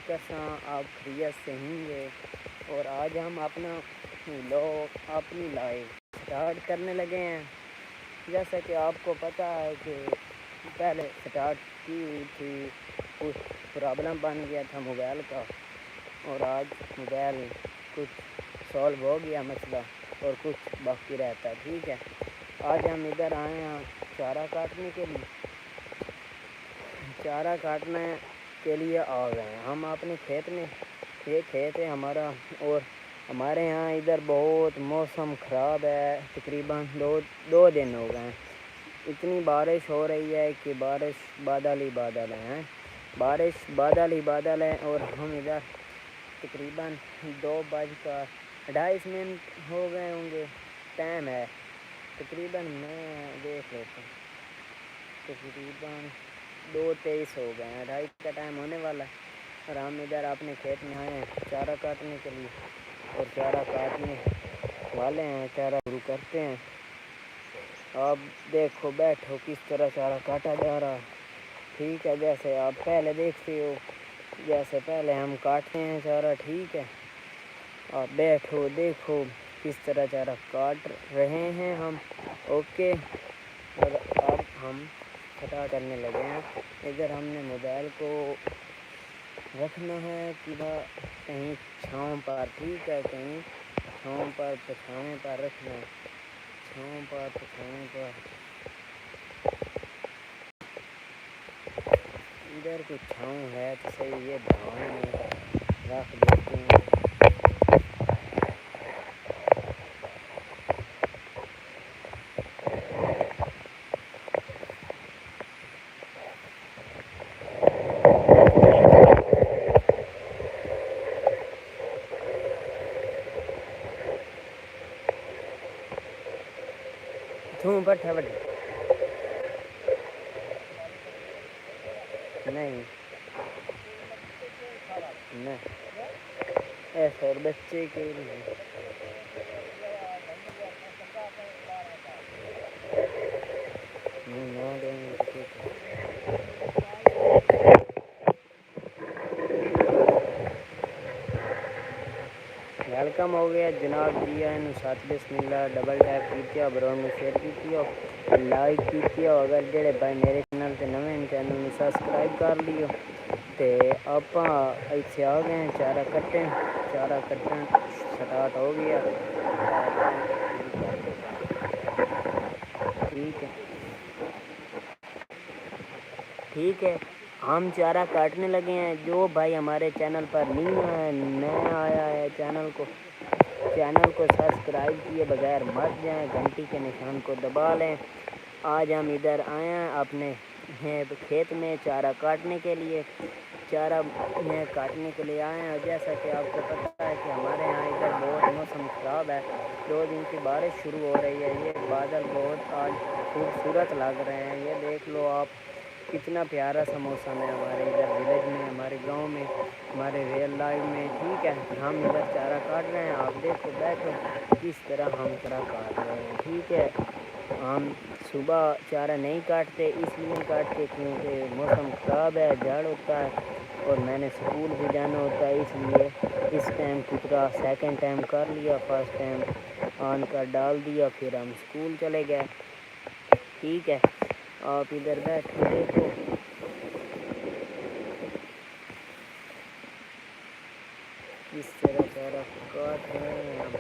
कैसा आप खैरियत से होंगे। और आज हम अपना अपनी लाइफ स्टार्ट करने लगे हैं। जैसा कि आपको पता है कि पहले स्टार्ट की हुई थी, कुछ प्रॉब्लम बन गया था मोबाइल का, और आज मोबाइल कुछ सॉल्व हो गया मसला और कुछ बाकी रहता है। ठीक है, आज हम इधर आए हैं चारा काटने के लिए। चारा काटने के लिए आ गए हैं हम अपने खेत में। ये खेत है हमारा, और हमारे यहाँ इधर बहुत मौसम ख़राब है। तकरीबन दो दिन हो गए हैं। इतनी बारिश हो रही है कि बारिश बादल ही बादल हैं, बारिश बादल ही बादल है। और हम इधर तकरीबन 2:28 हो गए होंगे। टाइम है तकरीबन, मैं देख लेता हूँ, तकरीबन 2:23 हो गए हैं। 2:30 का टाइम होने वाला है और हम इधर अपने खेत में आए हैं चारा काटने के लिए। और चारा काटने वाले हैं, चारा शुरू करते हैं। आप देखो, बैठो किस तरह चारा काटा जा रहा है। ठीक है, जैसे आप पहले देखते हो, जैसे पहले हम काटते हैं चारा। ठीक है, आप बैठो देखो किस तरह चारा काट रहे हैं हम। ओके, और अब हम स्टार्ट करने लगे हैं। इधर हमने मोबाइल को रखना है कि कहीं छाँव पर। ठीक है, कहीं छाँव पर, पछाने पर रखना है। छाँव पर, पछाने पर। इधर कुछ छाँव है तो सही, ये धान में रख देते हैं। थूम पट्ठा बड्डा नहीं नहीं, ऐसा और बच्चे के लिए ना देंगे तो क्या करें। वेलकम हो गया जनाब जी। एन साथ बिस्मिल्लाह डबल टैप कीतिया, ब्राउन में शेयर कीतिया, लाइक कीतिया। अगर जेड़े भाई मेरे चैनल ते नवे हैं, चैनल में सब्सक्राइब कर लियो। तो आप इतने आ गए हैं चारा कट्टन। चारा कट्टन स्टार्ट हो गया। ठीक है, ठीक है, हम चारा काटने लगे हैं। जो भाई हमारे चैनल पर नया आया है, चैनल को सब्सक्राइब किए बगैर मत जाएं, घंटी के निशान को दबा लें। आज हम इधर आए हैं अपने खेत में चारा काटने के लिए। चारा काटने के लिए आए हैं। जैसा कि आपको पता है कि हमारे यहाँ इधर बहुत मौसम ख़राब है। 2 दिन से बारिश शुरू हो रही है। ये बादल बहुत आज खूबसूरत लग रहे हैं। ये देख लो आप, कितना प्यारा सा मौसम है हमारे इधर विलेज में, हमारे गांव में, हमारे रियल लाइफ में। ठीक है, हम इधर चारा काट रहे हैं। आप देखो, बैठो किस तरह हम चारा काट रहे हैं। ठीक है, हम सुबह चारा नहीं काटते, इसलिए काटते क्योंकि मौसम ख़राब है, झाड़ होता है और मैंने स्कूल भी जाना होता है। इसलिए इस टाइम की तरह सेकंड टाइम कर लिया, फर्स्ट टाइम ऑन कर डाल दिया, फिर हम स्कूल चले गए। ठीक है, आप इधर बैठो देखो किस तरह चारा काट रहे हैं हम।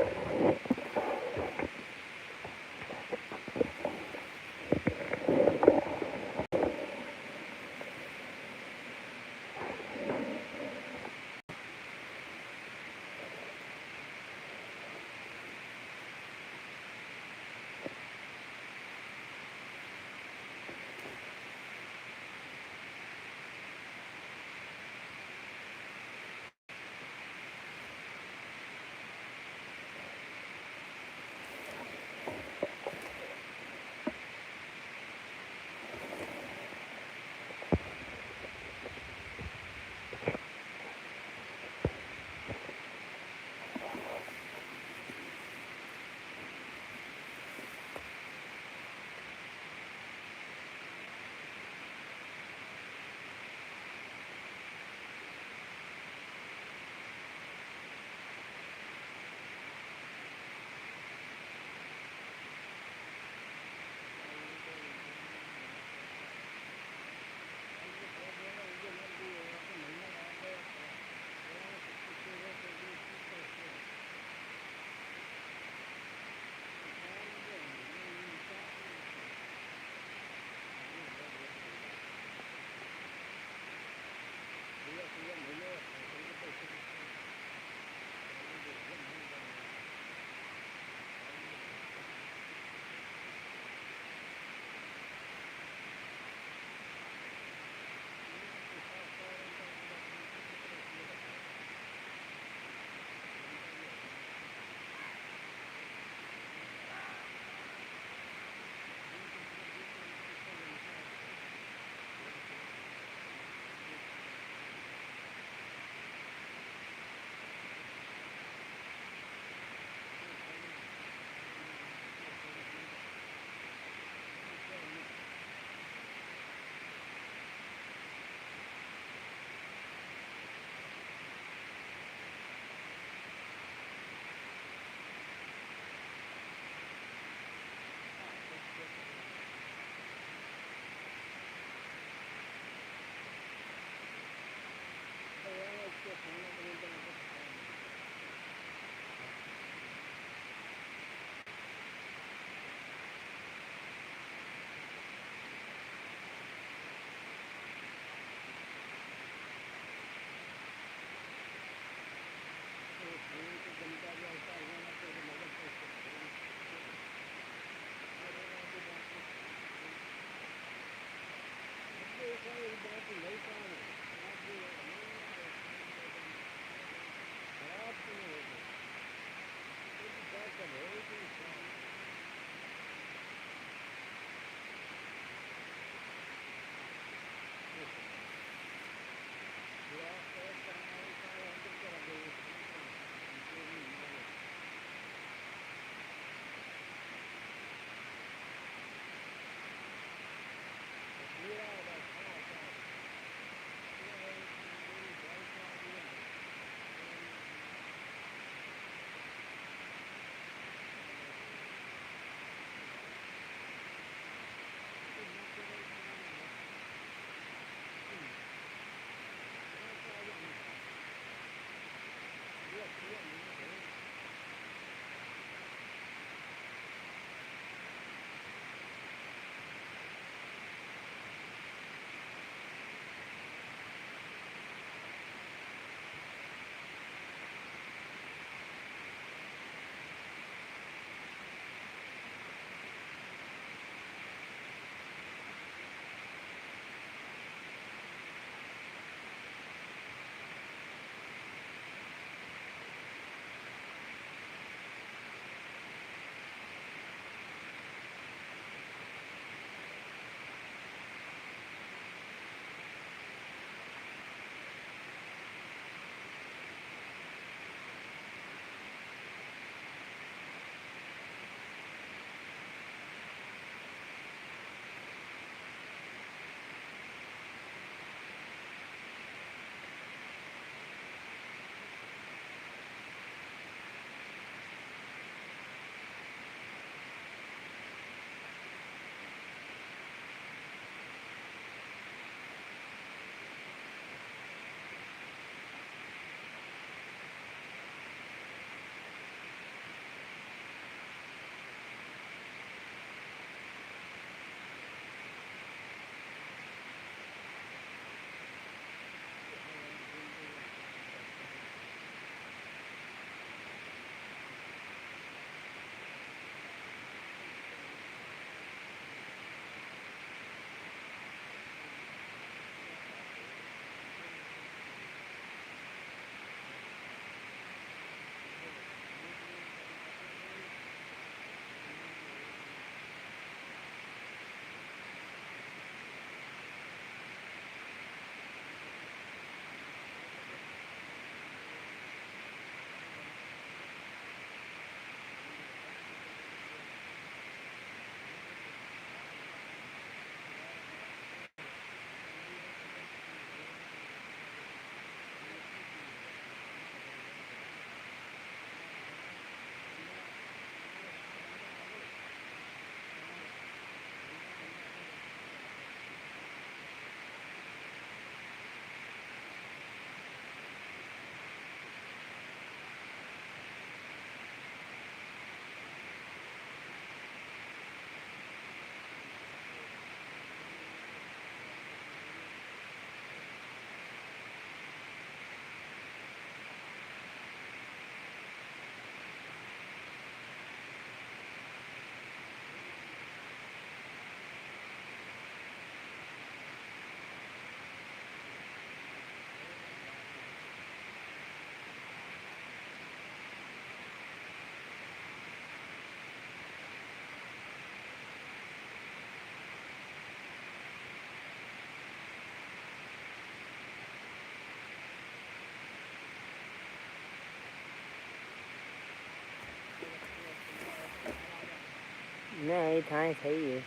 नहीं थाएं सही है।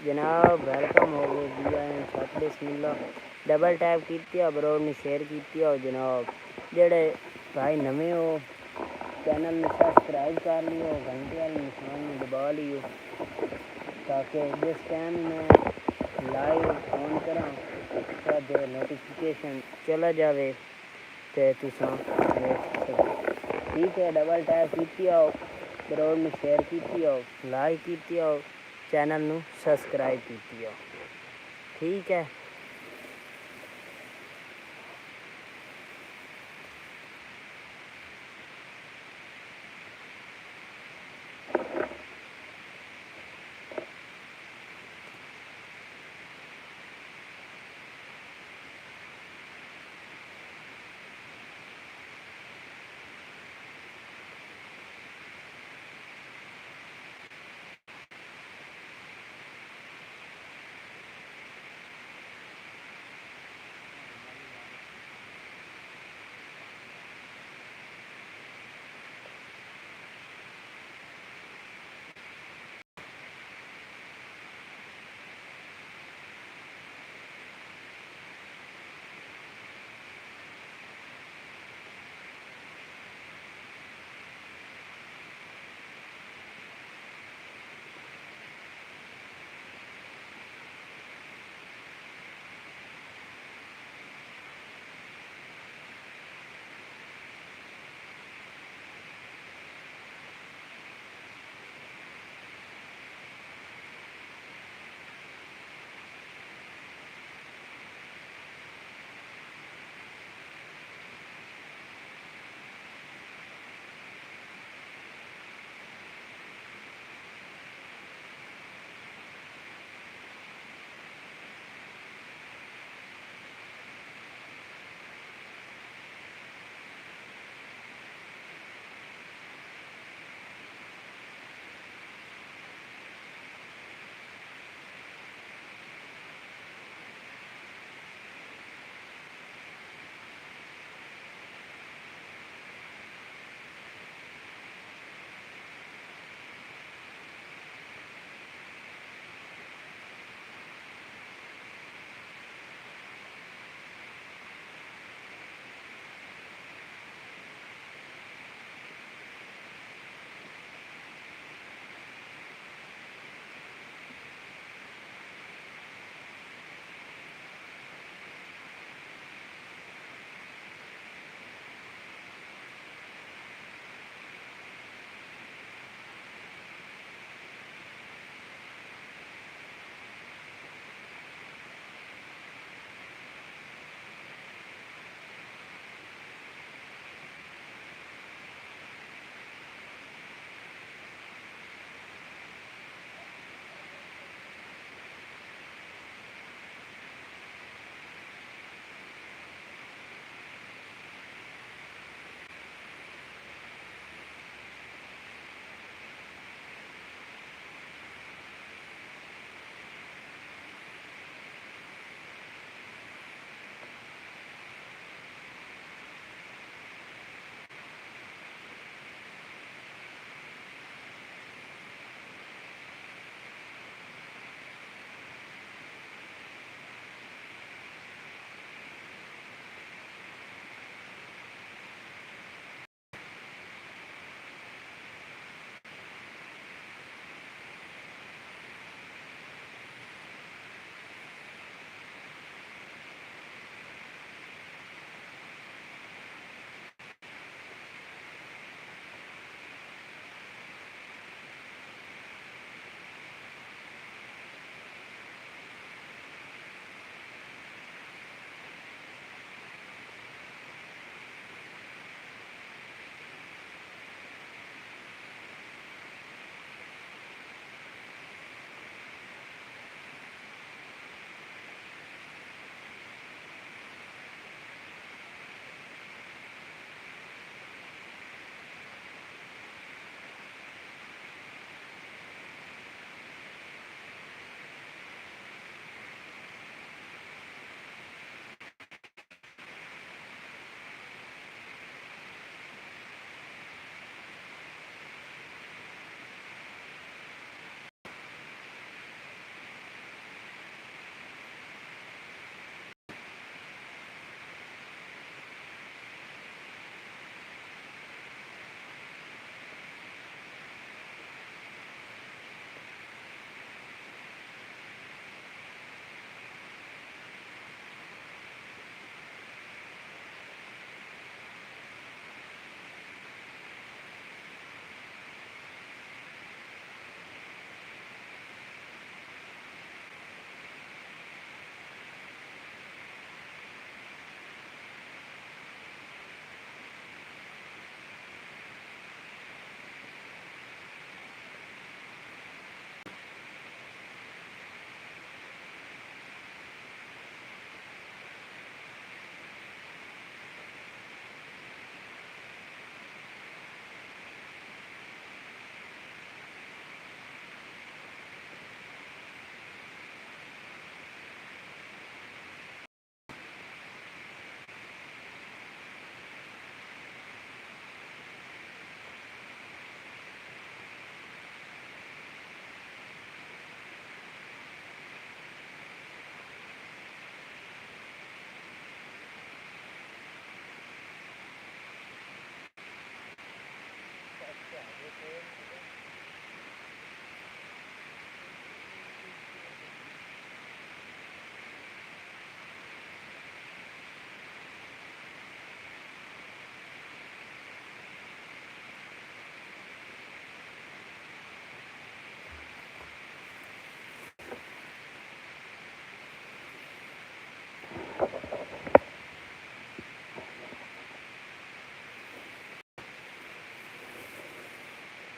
जनाब वेलकम हो गए दिया छत बिस्मिल्ला डबल टैप कीतिया ब्रो ने शेयर कीतिया जनाब जेड़े भाई नवे हो चैनल में सब्सक्राइब कर लियो घंटे वाले निशान में दबा लियो ताकि जिस टाइम मैं लाइव ऑन करा तब नोटिफिकेशन चला जावे तो तुसा देख सको ठीक है डबल टैप कीती आओ ब्रो ने शेयर कीती आओ लाइक कीती आओ चैनल नू सब्सक्राइब कीती आओ ठीक है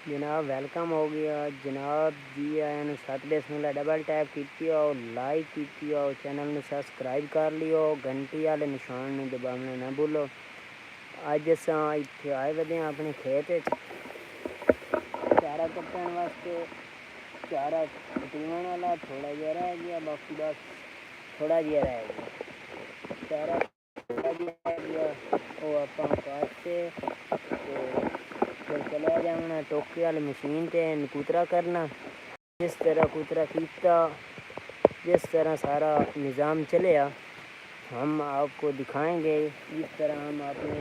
जनाब वेलकम हो गया जनाब जी आया ने 7 बिस्मिल्लाह डबल टैप की आओ लाइक की आओ चैनल में सब्सक्राइब कर लियो घंटी वाले निशान में दबाना ना भूलो। अज असां इत्थे आए वदे अपने खेत चारा कट्टन वास्ते चारा कटीवन वाला थोड़ा जिहा रह गया बाकी बस थोड़ा जिहा रह गया चारा थोड़ा जिहा रह गया वो आपां काटते फिर चला जाना टोके वाली मशीन ते कूतरा करना। जिस तरह कूतरा कीता जिस तरह सारा निज़ाम चलेगा हम आपको दिखाएंगे। इस तरह हम अपने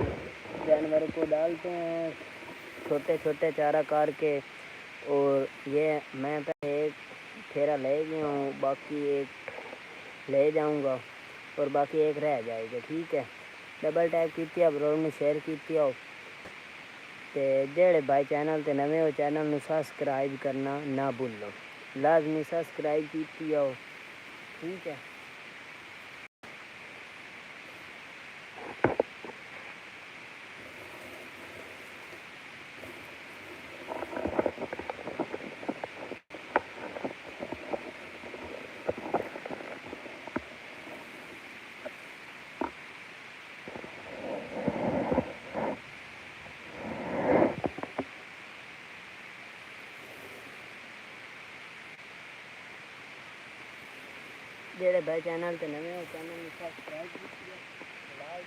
जानवरों को डालते हैं छोटे छोटे चारा करके और ये मैं पहले एक फेरा ले गया हूँ बाकी एक ले जाऊँगा और बाकी एक रह जाएगा। ठीक है डबल टैप की ब्रोड ने शेयर की आओ ते जेड़े भाई चैनल ते नवे हो चैनल में सब्सक्राइब करना ना भूलो लाजमी सब्सक्राइब की आओ। ठीक है जेड़े भाई चैनल ते नवे हो चैनल में सब्सक्राइब लाइक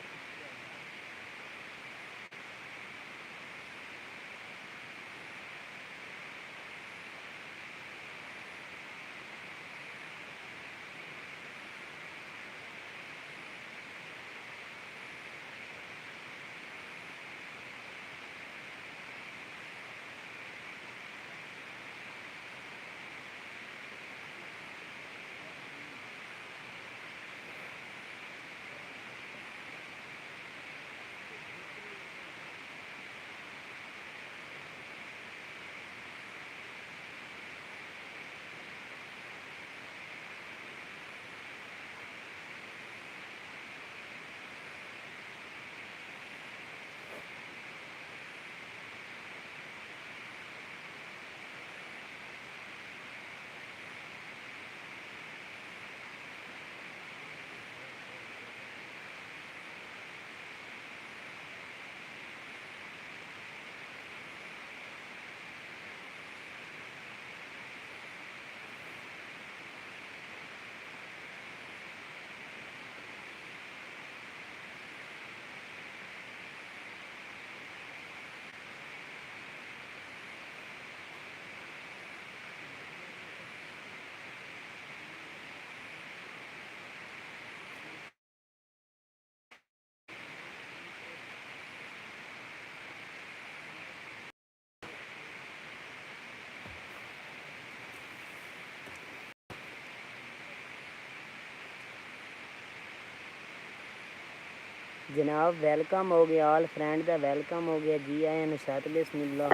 जनाब वेलकम हो गया ऑल फ्रेंड का वेलकम हो गया जी आए ने 7 बिस्मिल्लाह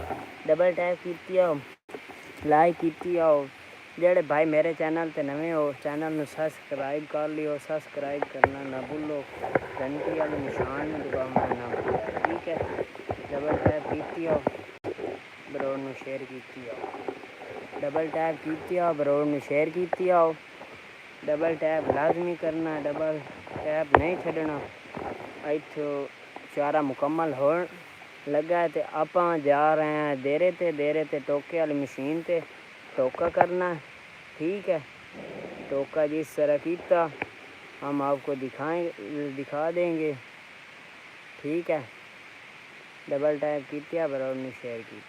डबल टैप की आओ लाइक की आओ जेड़े भाई मेरे चैनल ते नवे हो चैनल में सब्सक्राइब कर लियो सब्सक्राइब करना ना भूलो घंटी वाले निशान में दबाना ना भूलो। ठीक है डबल टैप की आओ ब्रोड में शेयर की आओ डबल टैप की आओ ब्रोड में शेयर की आओ डबल टैप लाजमी करना डबल टैप नहीं छड़ना। इतो चारा मुकम्मल हो लगा है तो आप जा रहे हैं देरे ते टोके वाली मशीन ते टोका करना। ठीक है टोका जिस तरह कीता हम आपको दिखा देंगे। ठीक है डबल टैप किया बराबर ने शेयर की।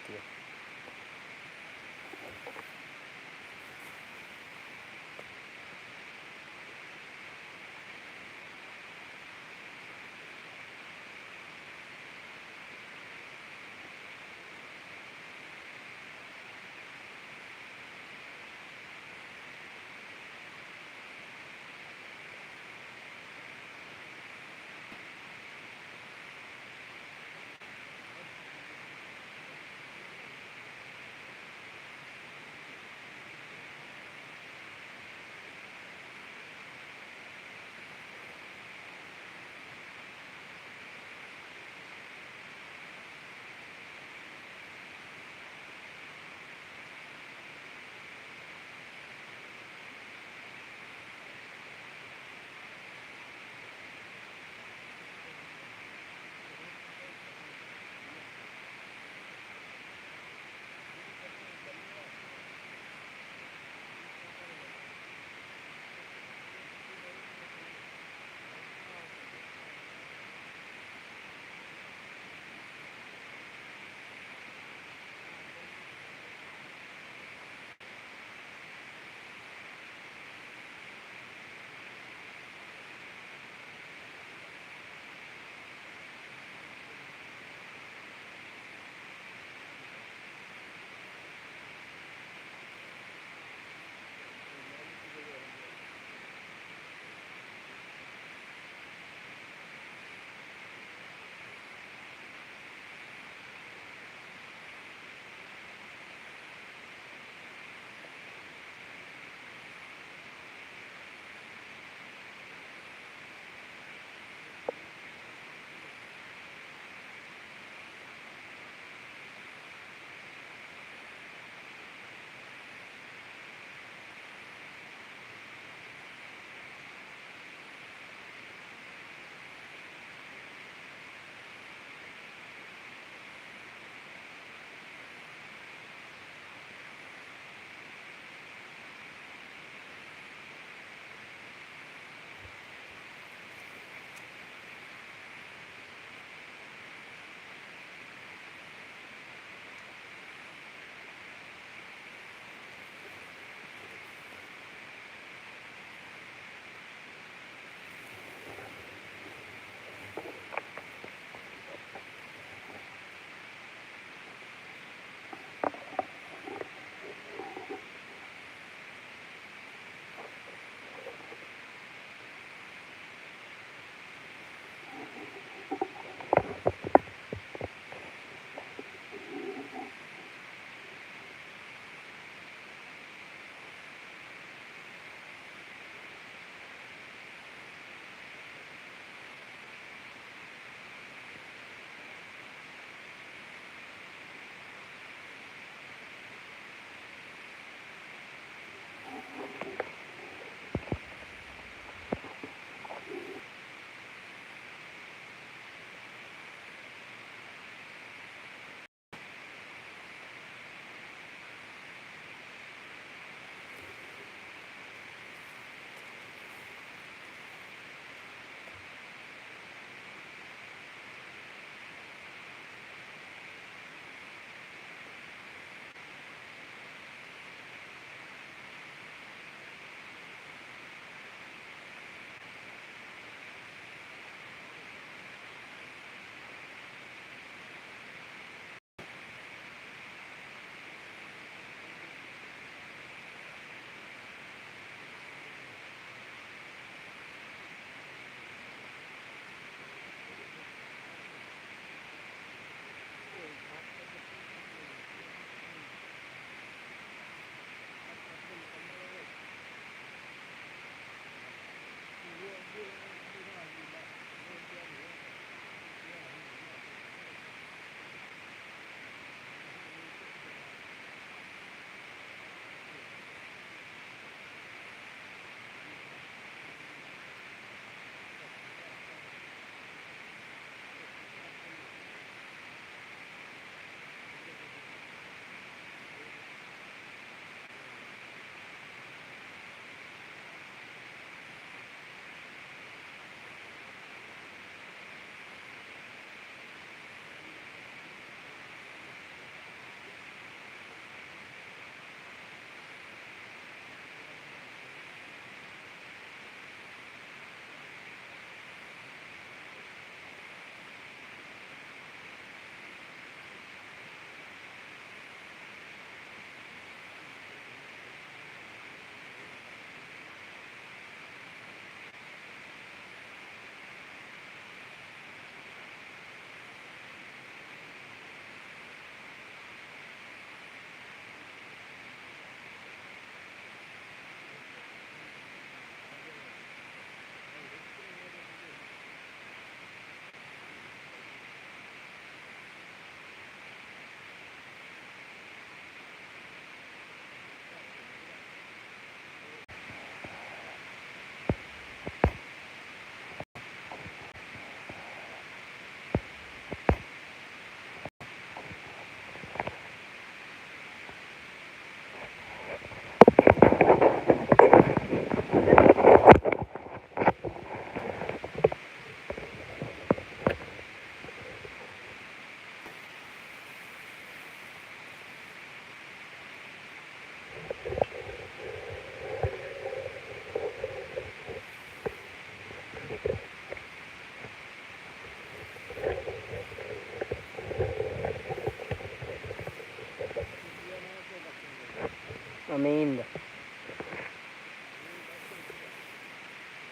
अमीन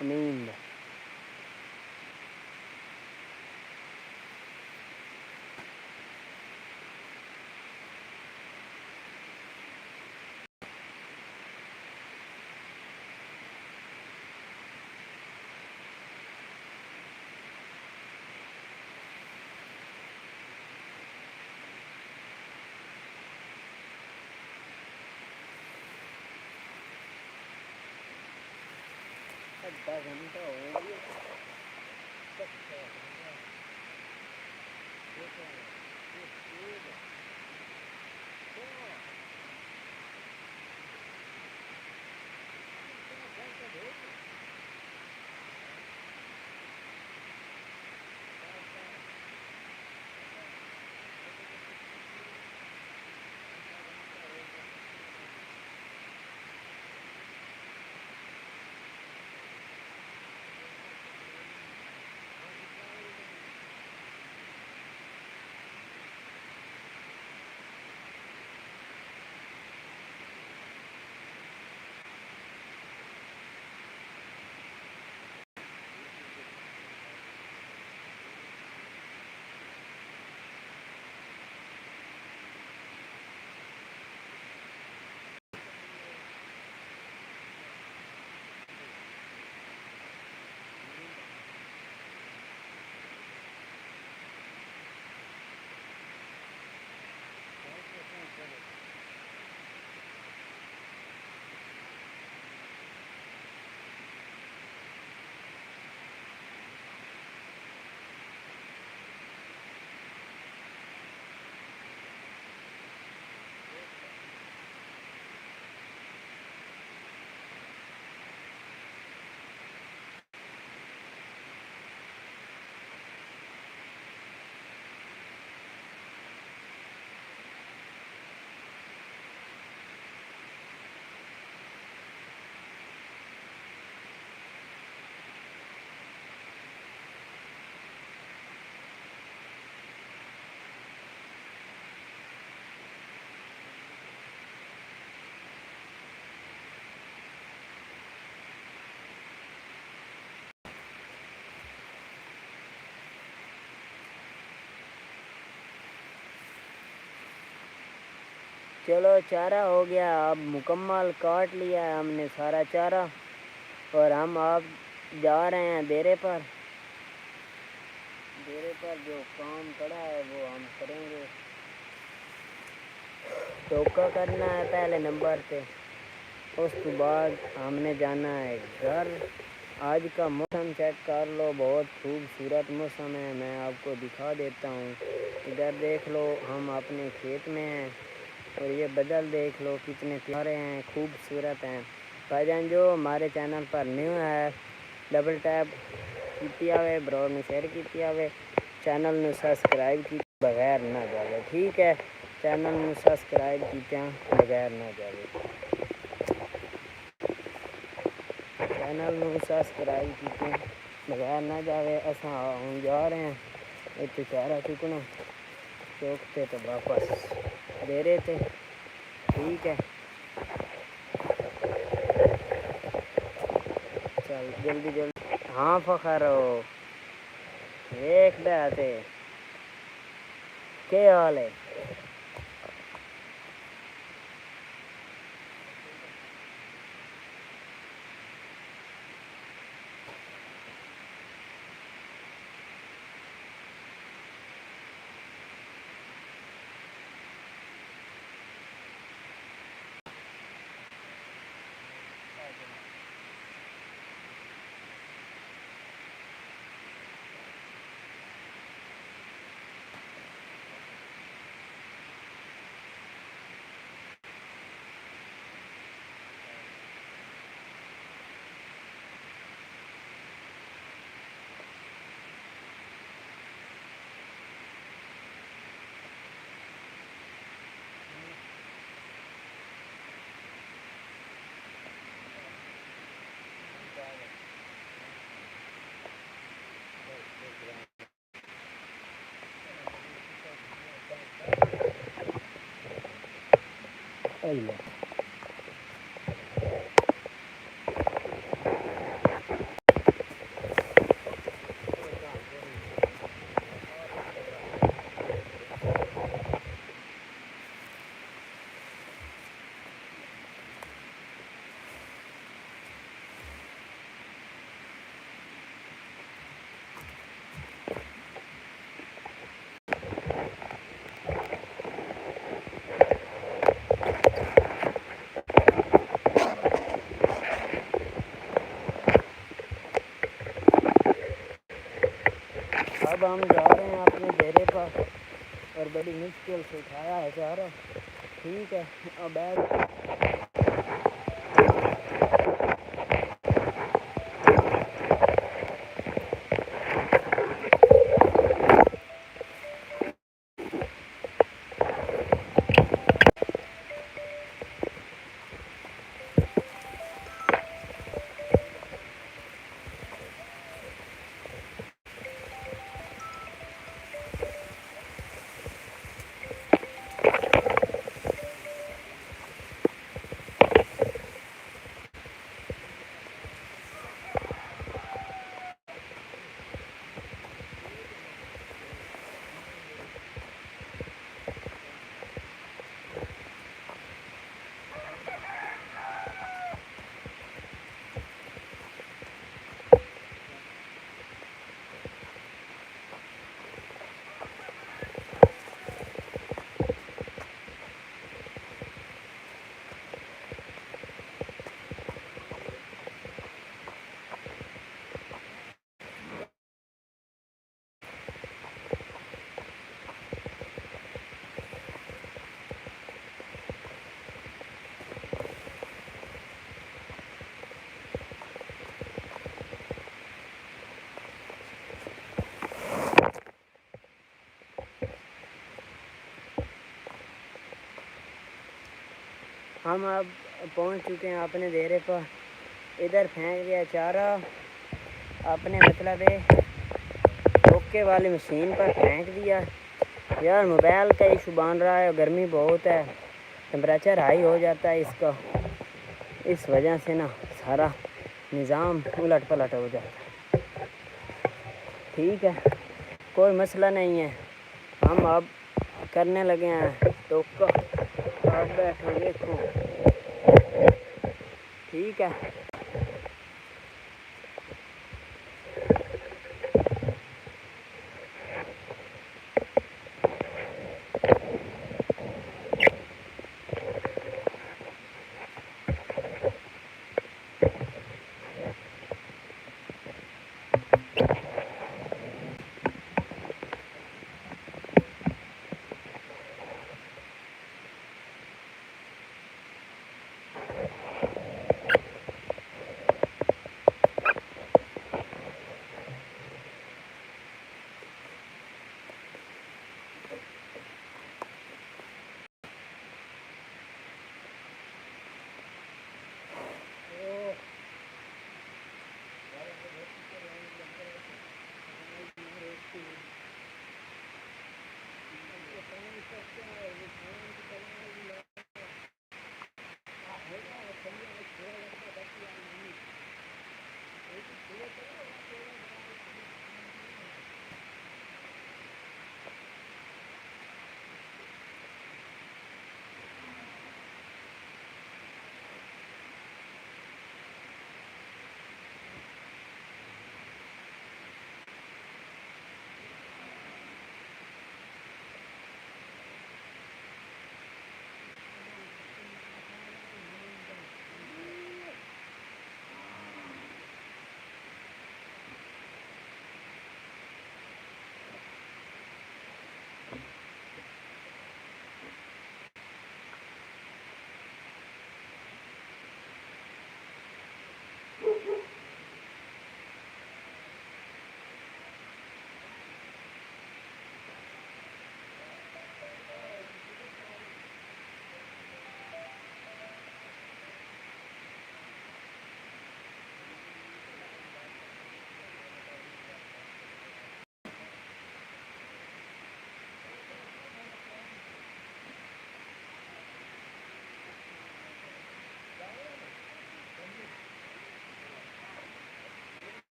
अमीन आधा घंटा हो गया। चलो चारा हो गया, अब मुकम्मल काट लिया है हमने सारा चारा और हम अब जा रहे हैं डेरे पर। डेरे पर जो काम पड़ा है वो हम करेंगे। टोका करना है पहले नंबर पे, उसके बाद हमने जाना है घर। आज का मौसम चेक कर लो, बहुत खूबसूरत मौसम है। मैं आपको दिखा देता हूँ। इधर देख लो, हम अपने खेत में हैं और ये बदल देख लो कितने प्यारे हैं, खूबसूरत हैं। भाईजान जो हमारे चैनल पर न्यू है, डबल टैप की आवे, ब्रॉड में शेयर की आवे, चैनल में सब्सक्राइब की बगैर ना जावे। ठीक है, चैनल में सब्सक्राइब की बगैर ना जावे, चैनल में सब्सक्राइब की बगैर ना जावे। असा हम जा रहे हैं इतने चारा चुकना, चौकते तो वापस दे रहे थे। ठीक है, चल जल्दी जल्दी। हाँ फखर हो, देख दे क्या हाल है। अल्लाह अब हम जा रहे हैं अपने डेरे पर और बड़ी मुश्किल से उठाया है चारा। ठीक है, अब बैठ हम अब पहुंच चुके हैं अपने डेरे पर। इधर फेंक दिया चारा अपने मतलब है ओके वाली मशीन पर फेंक दिया। यार मोबाइल का इशू बन रहा है, गर्मी बहुत है, टेम्परेचर हाई हो जाता है इसका, इस वजह से ना सारा निज़ाम उलट पलट हो जाता है। ठीक है, कोई मसला नहीं है, हम अब करने लगे हैं तो आप बैठो देखो। ठीक है,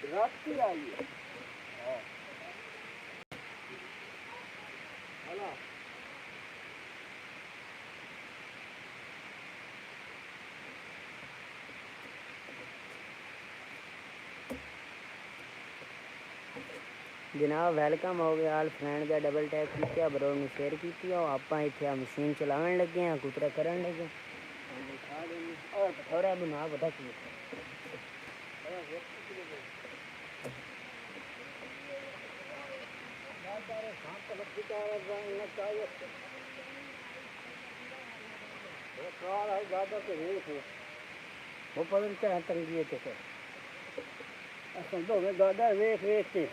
रात्रि आई है। जनाब वेलकम हो गया आल फ्रेंड का डबल टैप किया ब्रो ने शेयर की आप इतने मशीन चलावन लगे हैं कुतरा करन लगे और अब ना पता की वो पता क्या तंगी तो असल दो में गादा वेख वेख के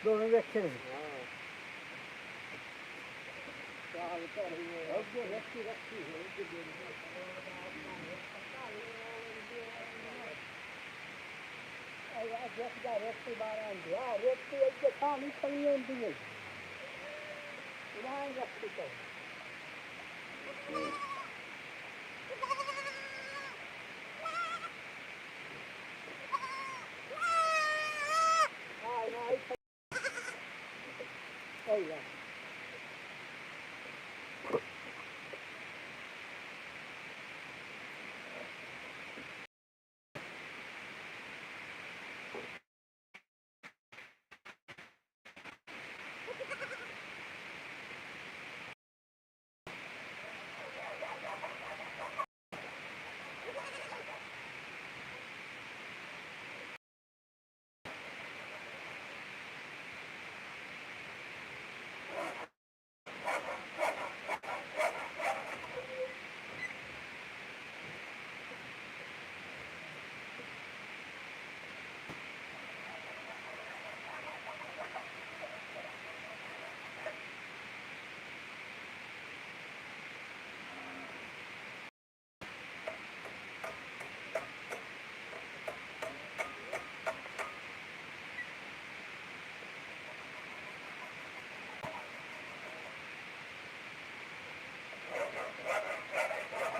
दो में वेख के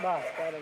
बस कर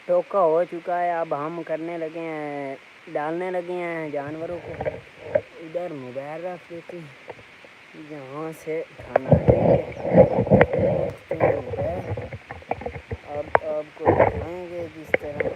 टोका हो चुका है। अब हम करने लगे हैं, डालने लगे हैं जानवरों को। इधर मोबाइल रख देते हैं, यहाँ से खाना मोबाइल। अब आपको दिखाएंगे जिस तरह